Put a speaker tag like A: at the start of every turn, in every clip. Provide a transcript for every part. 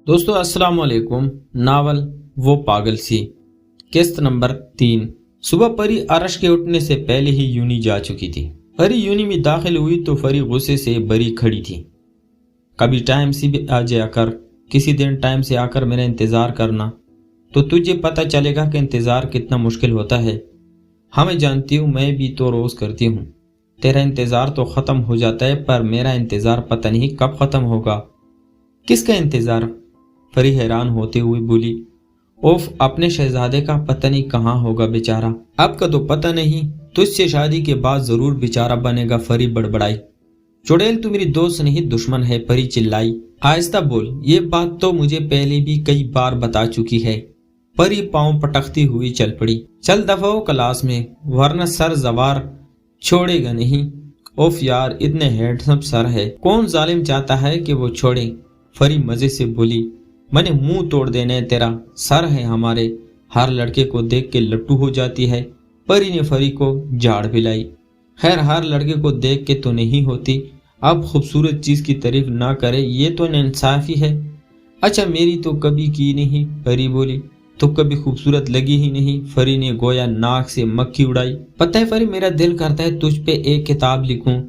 A: दोस्तों अस्सलाम वालेकुम। नावल वो पागल सी, किस्त नंबर 3। सुबह परी अरश के उठने से पहले ही यूनी जा चुकी थी। परी यूनी में दाखिल हुई तो परी गुस्से से बरी खड़ी थी। कभी टाइम से भी आ जाया कर, किसी दिन टाइम से आकर मेरा इंतजार करना, तो तुझे पता चलेगा कि इंतजार कितना मुश्किल होता है। हमें जानती हूँ, मैं भी तो रोज करती हूँ। तेरा इंतजार तो खत्म हो जाता है, पर मेरा इंतजार पता नहीं कब खत्म होगा। किसका इंतजार? परी हैरान होते हुए बोली। ओफ, अपने शहजादे का पता नहीं कहाँ होगा बेचारा। आपका तो पता नहीं, तुझसे शादी के बाद जरूर बेचारा बनेगा। परी बड़बड़ाई। चुड़ैल तू मेरी दोस्त नहीं दुश्मन है, परी चिल्लाई। आहिस्ता बोल, ये बात तो मुझे पहले भी कई बार बता चुकी है। परी पांव पटकती हुई चल पड़ी। चल दफा हो क्लास में, वरना सर जवार छोड़ेगा नहीं। ओफ यार, इतने हैंडसम सर है, कौन जालिम चाहता है कि वो छोड़े। परी मजे से बोली। मैंने मुंह तोड़ देने तेरा सर है हमारे, हर लड़के को देख के लट्टू हो जाती है। परी ने परी को झाड़ पिलाई। खैर, हर लड़के को देख के तो नहीं होती, अब खूबसूरत चीज की तारीफ ना करे ये तो नाइंसाफी है। अच्छा, मेरी तो कभी की नहीं, परी बोली। तो कभी खूबसूरत लगी ही नहीं, परी ने गोया नाक से मक्खी उड़ाई। पता है परी, मेरा दिल करता है तुझ पे एक किताब लिखूं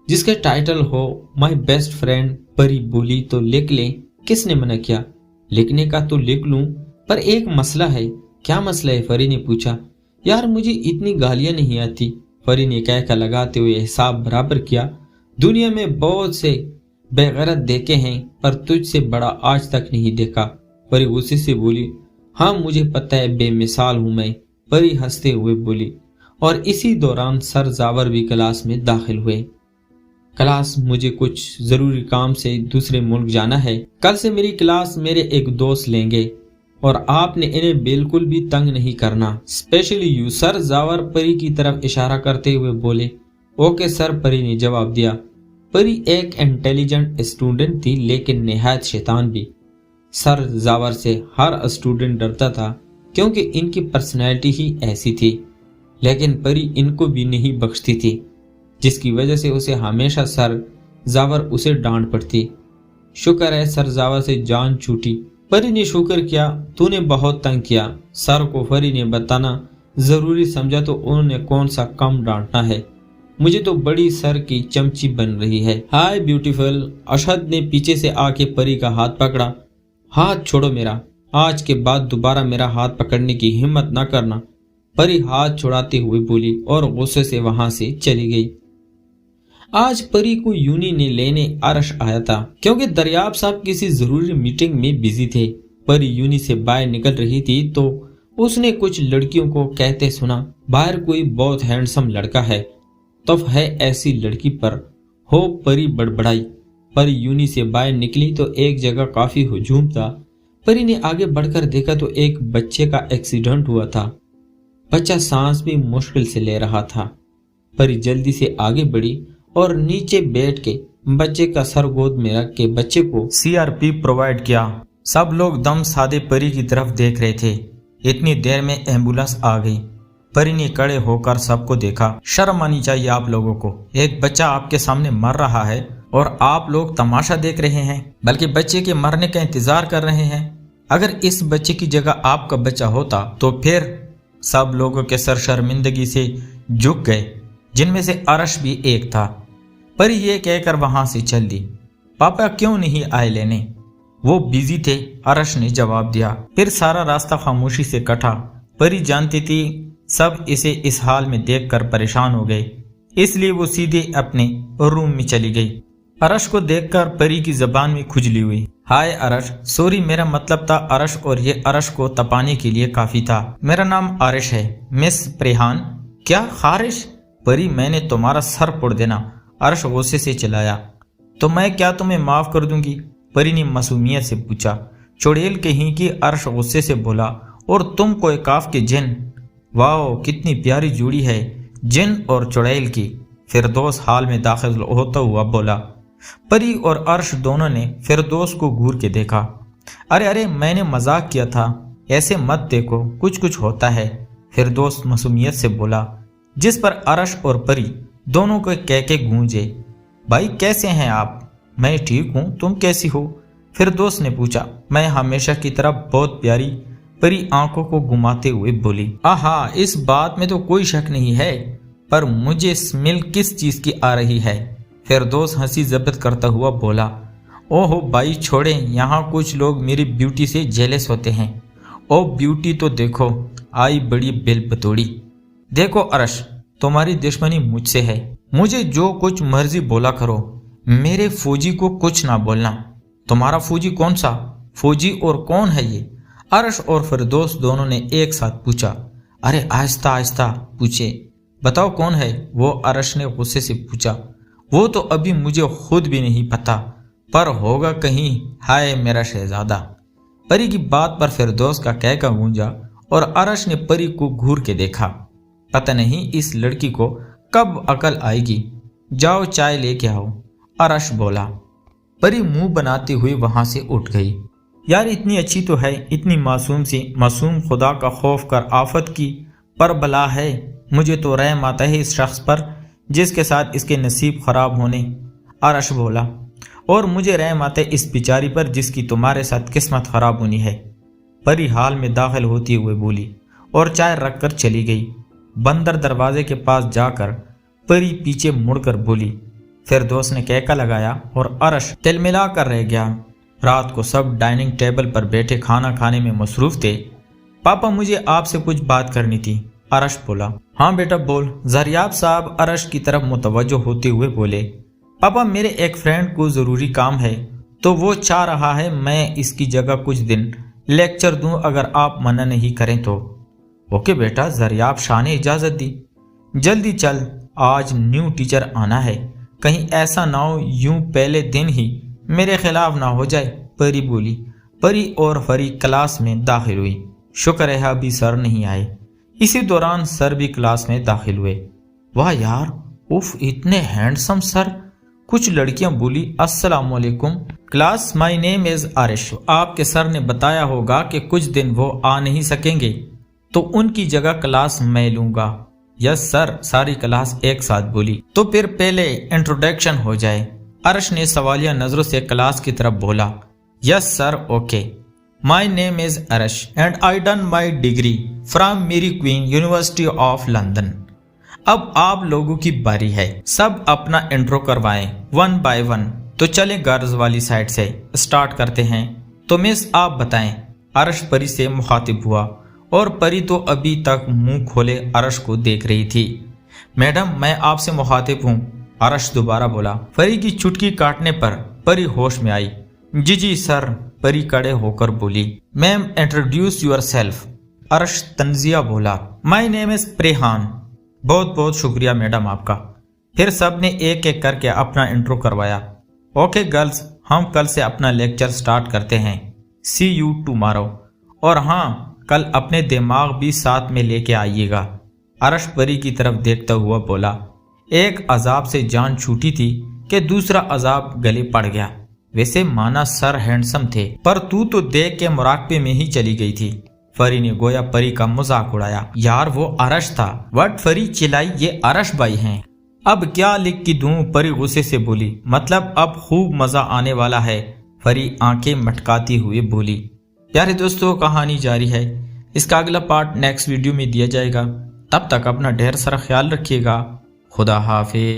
A: जिसके टाइटल हो माय बेस्ट फ्रेंड। परी बोली। तो लिख ले, किसने मना किया? लिखने का तो लिख लूं, पर एक मसला है। क्या मसला है? परी ने पूछा। यार, मुझे इतनी गालियां नहीं आती, परी ने कहकर लगाते हुए हिसाब बराबर किया। दुनिया में बहुत से बेगैरत देखे हैं, पर तुझसे बड़ा आज तक नहीं देखा। परी गुस्से से बोली। हाँ मुझे पता है, बेमिसाल हूं मैं, परी हंसते हुए बोली। और इसी दौरान सर जावर भी क्लास में दाखिल हुए। क्लास, मुझे कुछ जरूरी काम से दूसरे मुल्क जाना है। कल से मेरी क्लास मेरे एक दोस्त लेंगे और आपने इन्हें बिल्कुल भी तंग नहीं करना, स्पेशली यू। सर जावर परी की तरफ इशारा करते हुए बोले। ओके सर, परी ने जवाब दिया। परी एक इंटेलिजेंट स्टूडेंट थी, लेकिन निहायत शैतान भी। सर जावर से हर स्टूडेंट डरता था, क्योंकि इनकी पर्सनैलिटी ही ऐसी थी। लेकिन परी इनको भी नहीं बख्शती थी, जिसकी वजह से उसे हमेशा सर जावर उसे डांट पड़ती। शुक्र है सर जावर से जान छूटी। परी ने शुक्र किया। तूने बहुत तंग किया। सर को परी ने बताना जरूरी समझा तो उन्होंने कौन सा कम डांटना है। मुझे तो बड़ी सर की चमची बन रही है। हाय ब्यूटीफुल। अशद ने पीछे से आके परी का हाथ पकड़ा। हाथ छोड़ो मेरा, आज के बाद दोबारा मेरा हाथ पकड़ने की हिम्मत न करना, परी हाथ छुड़ाते हुए बोली और गुस्से से वहां से चली गई। आज परी को यूनी ने लेने अरश आया था, क्योंकि दरियाब साहब किसी जरूरी मीटिंग में बिजी थे। परी यूनी से बाहर निकल रही थी तो उसने कुछ लड़कियों को कहते सुना, बाहर कोई बहुत हैंडसम लड़का है। तो है ऐसी लड़की पर हो। परी बड़बड़ाई। परी यूनी से बाहर निकली तो एक जगह काफी हुजूम था। परी ने आगे बढ़कर देखा तो एक बच्चे का एक्सीडेंट हुआ था। बच्चा सांस भी मुश्किल से ले रहा था। परी जल्दी से आगे बढ़ी और नीचे बैठ के बच्चे का सर गोद में रख के बच्चे को सीआरपी प्रोवाइड किया। सब लोग दम साधे परी की तरफ देख रहे थे। इतनी देर में एम्बुलेंस आ गई। परी ने खड़े होकर सबको देखा। शर्म आनी चाहिए आप लोगों को, एक बच्चा आपके सामने मर रहा है और आप लोग तमाशा देख रहे हैं, बल्कि बच्चे के मरने का इंतजार कर रहे हैं। अगर इस बच्चे की जगह आपका बच्चा होता तो फिर सब लोगों के सर शर्मिंदगी से झुक गए, जिनमें से अरश भी एक था। परी ये कहकर वहां से चल दी। पापा क्यों नहीं आए लेने? वो बिजी थे, अरश ने जवाब दिया। फिर सारा रास्ता खामोशी से कटा। परी जानती थी सब इसे इस हाल में देखकर परेशान हो गए, इसलिए वो सीधे अपने रूम में चली गई। अरश को देखकर परी की जबान में खुजली हुई। हाय अरश, सॉरी मेरा मतलब था अरश, और ये अरश को तपाने के लिए काफी था। मेरा नाम आरिश है, मिस प्रेहान। क्या खारिश? परी, मैंने तुम्हारा सर फोड़ देना, अरश गुस्से से चिल्लाया। तो मैं क्या तुम्हें माफ कर दूंगी? परी ने मासूमियत से पूछा। चुड़ैल कहीं की, अरश गुस्से से बोला। और तुम कोई काफ के जिन। वाह, कितनी प्यारी जोड़ी है, जिन और चुड़ैल की। फिरदौस हाल में दाखिल होता हुआ बोला। परी और अर्श दोनों ने फिरदौस को घूर के देखा। अरे अरे, मैंने मजाक किया था, ऐसे मत देखो, कुछ कुछ होता है, फिरदौस मासूमियत से बोला। जिस पर अर्श और परी दोनों को कह के गूंजे। भाई कैसे हैं आप? मैं ठीक हूँ, तुम कैसी हो? फिरदौस ने पूछा। मैं हमेशा की तरह बहुत प्यारी परी आंखों को घुमाते हुए बोली। आहा, इस बात में तो कोई शक नहीं है, पर मुझे स्मेल किस चीज की आ रही है? फिरदौस हंसी जब्त करता हुआ बोला। ओहो भाई छोड़े, यहाँ कुछ लोग मेरी ब्यूटी से जेलस होते हैं। ओ ब्यूटी तो देखो, आई बड़ी बेल बतोड़ी। देखो अरश, तुम्हारी दुश्मनी मुझसे है, मुझे जो कुछ मर्जी बोला करो, मेरे फौजी को कुछ ना बोलना। तुम्हारा फौजी कौन सा? फौजी और कौन है ये? अरश और फिरदौस दोनों ने एक साथ पूछा। अरे आहिस्ता आहिस्ता पूछे, बताओ कौन है वो? अरश ने गुस्से से पूछा। वो तो अभी मुझे खुद भी नहीं पता, पर होगा कहीं। हाय मेरा शहजादा। परी की बात पर फिरदौस का कहका गूंजा और अरश ने परी को घूर के देखा। पता नहीं इस लड़की को कब अकल आएगी। जाओ चाय लेके आओ, अरश बोला। परी मुंह बनाती हुई वहां से उठ गई। यार इतनी अच्छी तो है, इतनी मासूम सी, मासूम खुदा का खौफ कर आफत की पर बला है। मुझे तो रहम आता है इस शख्स पर जिसके साथ इसके नसीब खराब होने, अरश बोला। और मुझे रहम आता है इस बिचारी पर जिसकी तुम्हारे साथ किस्मत खराब होनी है, परी हाल में दाखिल होती हुए बोली और चाय रखकर चली गई। बंदर दरवाजे के पास जाकर परी पीछे मुड़कर बोली। फिरदौस ने कहका लगाया और अरश तिलमिला कर रह गया। रात को सब डाइनिंग टेबल पर बैठे खाना खाने में मसरूफ थे। पापा मुझे आपसे कुछ बात करनी थी, अरश बोला। हाँ बेटा बोल, ज़रियाब साहब अरश की तरफ मुतवज्जो होते हुए बोले। पापा मेरे एक फ्रेंड को ज़रूरी काम है, तो वो चाह रहा है मैं इसकी जगह कुछ दिन लेक्चर दूं, अगर आप मना नहीं करें तो। ओके बेटा, ज़रियाब शाह ने इजाज़त दी। जल्दी चल, आज न्यू टीचर आना है, कहीं ऐसा ना हो यूं पहले दिन ही मेरे खिलाफ ना हो जाए, परी बोली। परी और फरी क्लास में दाखिल हुई। शुक्र है अभी सर नहीं आए। इसी दौरान सर भी क्लास में दाखिल हुए। वाह यार, उफ इतने हैंडसम सर, कुछ लड़कियां बोली। अस्सलाम वालेकुम class, my name is Aarish. आपके सर ने बताया होगा कि कुछ दिन वो आ नहीं सकेंगे, तो उनकी जगह क्लास मैं लूंगा। यस सर, सारी क्लास एक साथ बोली। तो फिर पहले इंट्रोडक्शन हो जाए, अरश ने सवालिया नजरों से क्लास की तरफ बोला। Yes sir, okay. My name is Arash and I done my degree from Mary Queen University of London. अब आप लोगों की बारी है, सब अपना इंट्रो करवाएं वन बाय वन। तो चले गर्ल्स वाली साइड से स्टार्ट करते हैं। तो मिस आप बताएं, अरश परी से मुखातिब हुआ और परी तो अभी तक मुंह खोले अरश को देख रही थी। मैडम मैं आपसे मुखातिब हूँ, अरश दोबारा बोला। परी की चुटकी काटने पर परी होश में आई। जी जी सर, परी कड़े होकर बोली। Ma'am introduce yourself, Arash Tanzia बोला। My name is Prehan. बहुत बहुत शुक्रिया मैडम आपका। फिर सब ने एक एक करके अपना इंट्रो करवाया। ओके गर्ल्स, हम कल से अपना लेक्चर स्टार्ट करते हैं। सी यू टुमारो। और हाँ, कल अपने दिमाग भी साथ में लेके आइएगा, अरश परी की तरफ देखता हुआ बोला। एक अजाब से जान छूटी थी कि दूसरा अजाब गले पड़ गया। वैसे माना सर हैंडसम थे, पर तू तो देख के मुराकबे में ही चली गई थी। फरी ने गोया परी का मजाक उड़ाया। यार वो अरश था। वट फरी चिल्लाई, ये अरश भाई हैं। अब क्या लिख की दूं, परी गुस्से से बोली। मतलब अब खूब मजा आने वाला है, फरी आंखें मटकाती हुए बोली। प्यारे दोस्तों, कहानी जारी है। इसका अगला पार्ट नेक्स्ट वीडियो में दिया जाएगा। तब तक अपना ढेर सारा ख्याल रखिएगा। खुदा हाफिज।